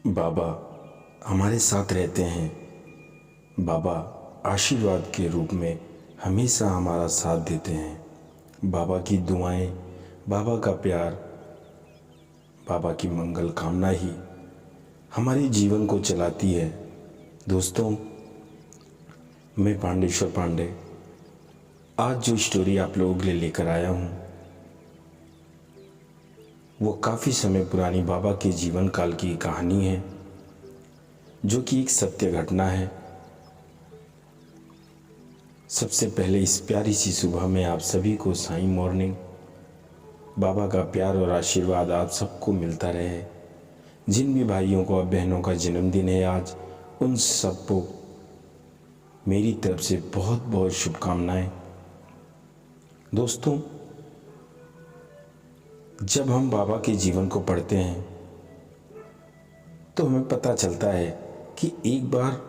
बाबा हमारे साथ रहते हैं। बाबा आशीर्वाद के रूप में हमेशा हमारा साथ देते हैं। बाबा की दुआएं, बाबा का प्यार, बाबा की मंगल कामना ही हमारे जीवन को चलाती है। दोस्तों, मैं पांडेश्वर पांडे आज जो स्टोरी आप लोगों के लिए लेकर आया हूँ वो काफ़ी समय पुरानी बाबा के जीवन काल की कहानी है, जो कि एक सत्य घटना है। सबसे पहले इस प्यारी सी सुबह में आप सभी को साईं मॉर्निंग बाबा का प्यार और आशीर्वाद आप सबको मिलता रहे। जिन भी भाइयों को और बहनों का जन्मदिन है आज, उन सबको मेरी तरफ से बहुत बहुत शुभकामनाएं। दोस्तों, जब हम बाबा के जीवन को पढ़ते हैं तो हमें पता चलता है कि एक बार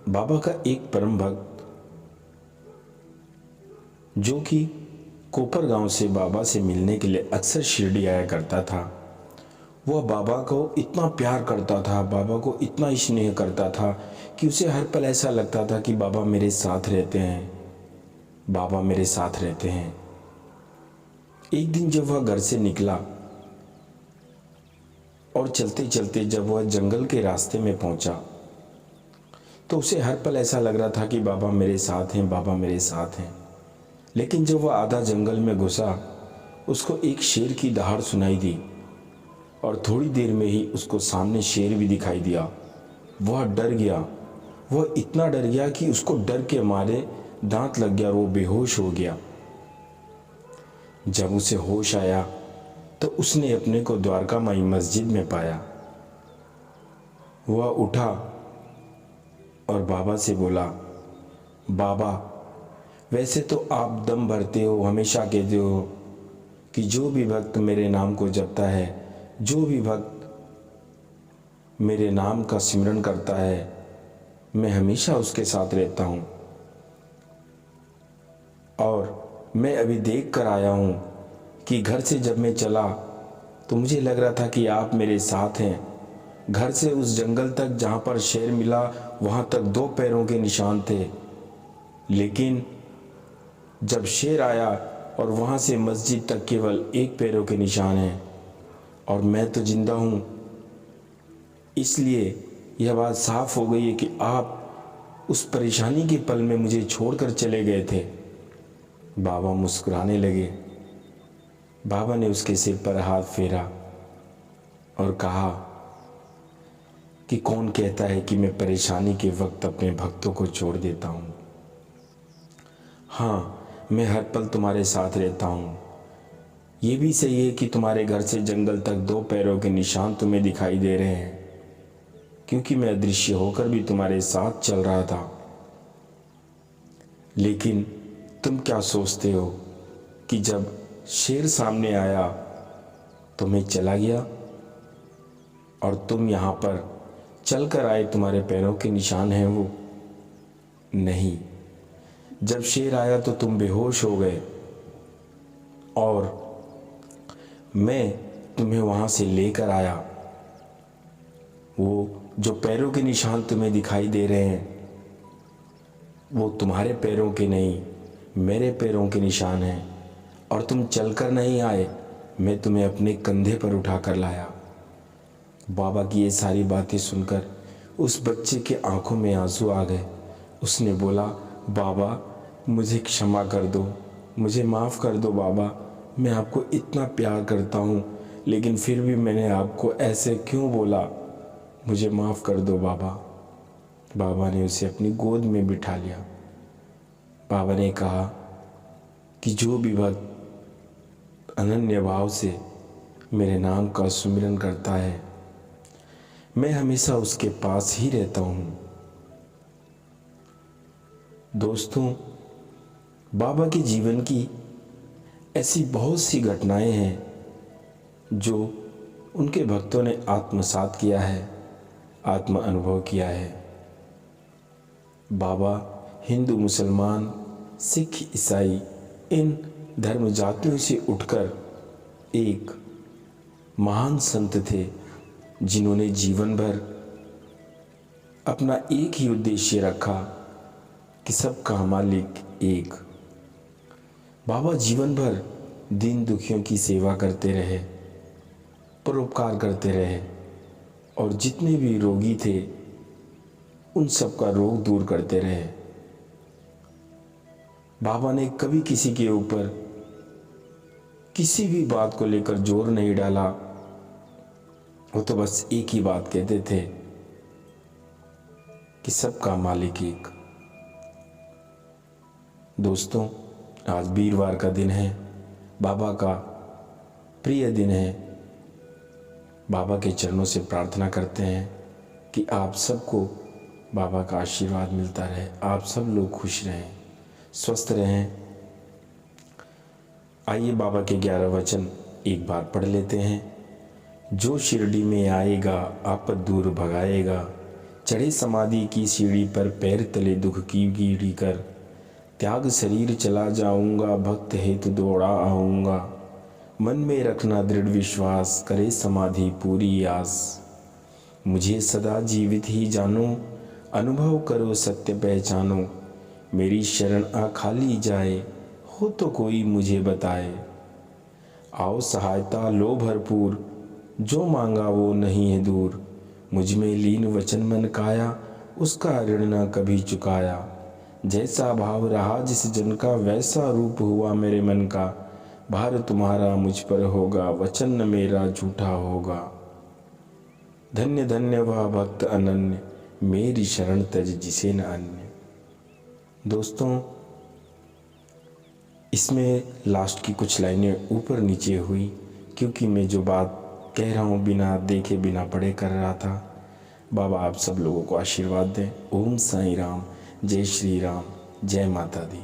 बाबा का एक परम भक्त, जो कि कोपर गांव से बाबा से मिलने के लिए अक्सर शिरडी आया करता था, वह बाबा को इतना प्यार करता था, बाबा को इतना स्नेह करता था कि उसे हर पल ऐसा लगता था कि बाबा मेरे साथ रहते हैं, बाबा मेरे साथ रहते हैं। एक दिन जब वह घर से निकला और चलते चलते जब वह जंगल के रास्ते में पहुंचा तो उसे हर पल ऐसा लग रहा था कि बाबा मेरे साथ हैं, बाबा मेरे साथ हैं। लेकिन जब वह आधा जंगल में घुसा, उसको एक शेर की दहाड़ सुनाई दी और थोड़ी देर में ही उसको सामने शेर भी दिखाई दिया। वह डर गया, वह इतना डर गया कि उसको डर के मारे दांत लग गया और वो बेहोश हो गया। जब उसे होश आया तो उसने अपने को द्वारका माई मस्जिद में पाया। वह उठा और बाबा से बोला, बाबा वैसे तो आप दम भरते हो, हमेशा कहते हो कि जो भी भक्त मेरे नाम को जपता है, जो भी भक्त मेरे नाम का सिमरन करता है, मैं हमेशा उसके साथ रहता हूँ। और मैं अभी देख कर आया हूँ कि घर से जब मैं चला तो मुझे लग रहा था कि आप मेरे साथ हैं। घर से उस जंगल तक जहाँ पर शेर मिला, वहाँ तक 2 पैरों के निशान थे, लेकिन जब शेर आया और वहाँ से मस्जिद तक केवल 1 पैरों के निशान हैं और मैं तो जिंदा हूँ। इसलिए यह बात साफ हो गई है कि आप उस परेशानी के पल में मुझे छोड़कर चले गए थे। बाबा मुस्कुराने लगे। बाबा ने उसके सिर पर हाथ फेरा और कहा कि कौन कहता है कि मैं परेशानी के वक्त अपने भक्तों को छोड़ देता हूँ। हाँ, मैं हर पल तुम्हारे साथ रहता हूँ। ये भी सही है कि तुम्हारे घर से जंगल तक 2 पैरों के निशान तुम्हें दिखाई दे रहे हैं, क्योंकि मैं अदृश्य होकर भी तुम्हारे साथ चल रहा था। लेकिन तुम क्या सोचते हो कि जब शेर सामने आया तो मैं चला गया और तुम यहाँ पर चल कर आए, तुम्हारे पैरों के निशान हैं वो? नहीं, जब शेर आया तो तुम बेहोश हो गए और मैं तुम्हें वहाँ से लेकर आया। वो जो पैरों के निशान तुम्हें दिखाई दे रहे हैं वो तुम्हारे पैरों के नहीं, मेरे पैरों के निशान हैं। और तुम चलकर नहीं आए, मैं तुम्हें अपने कंधे पर उठा कर लाया। बाबा की ये सारी बातें सुनकर उस बच्चे के आंखों में आंसू आ गए। उसने बोला, बाबा मुझे क्षमा कर दो, मुझे माफ़ कर दो बाबा, मैं आपको इतना प्यार करता हूँ, लेकिन फिर भी मैंने आपको ऐसे क्यों बोला, मुझे माफ़ कर दो बाबा। बाबा ने उसे अपनी गोद में बिठा लिया। बाबा ने कहा कि जो भी भक्त अनन्य भाव से मेरे नाम का सुमिरन करता है, मैं हमेशा उसके पास ही रहता हूँ। दोस्तों, बाबा के जीवन की ऐसी बहुत सी घटनाएं हैं जो उनके भक्तों ने आत्मसात किया है, आत्म अनुभव किया है। बाबा हिंदू, मुसलमान, सिख, ईसाई इन धर्म जातियों से उठकर एक महान संत थे, जिन्होंने जीवन भर अपना एक ही उद्देश्य रखा कि सबका मालिक एक। बाबा जीवन भर दीन दुखियों की सेवा करते रहे, परोपकार करते रहे और जितने भी रोगी थे उन सब का रोग दूर करते रहे। बाबा ने कभी किसी के ऊपर किसी भी बात को लेकर जोर नहीं डाला, वो तो बस एक ही बात कहते थे कि सबका मालिक एक। दोस्तों, आज वीरवार का दिन है, बाबा का प्रिय दिन है। बाबा के चरणों से प्रार्थना करते हैं कि आप सबको बाबा का आशीर्वाद मिलता रहे, आप सब लोग खुश रहें, स्वस्थ रहें। आइए बाबा के 11 वचन एक बार पढ़ लेते हैं। जो शिरडी में आएगा आपद दूर भगाएगा, चढ़े समाधि की सीढ़ी पर पैर तले दुख की कीड़ी कर, त्याग शरीर चला जाऊंगा भक्त हेतु दौड़ा आऊंगा, मन में रखना दृढ़ विश्वास करे समाधि पूरी आस, मुझे सदा जीवित ही जानो अनुभव करो सत्य पहचानो, मेरी शरण आ खाली जाए हो तो कोई मुझे बताए, आओ सहायता लो भरपूर जो मांगा वो नहीं है दूर, मुझ में लीन वचन मन काया उसका ऋण न कभी चुकाया, जैसा भाव रहा जिस जन का वैसा रूप हुआ मेरे मन का, भार तुम्हारा मुझ पर होगा वचन न मेरा झूठा होगा, धन्य धन्य वह भक्त अनन्य मेरी शरण तज जिसे न अन्य। दोस्तों, इसमें लास्ट की कुछ लाइनें ऊपर नीचे हुई क्योंकि मैं जो बात कह रहा हूँ बिना देखे बिना पढ़े कर रहा था। बाबा आप सब लोगों को आशीर्वाद दें। ओम साईं राम, जय श्री राम, जय माता दी।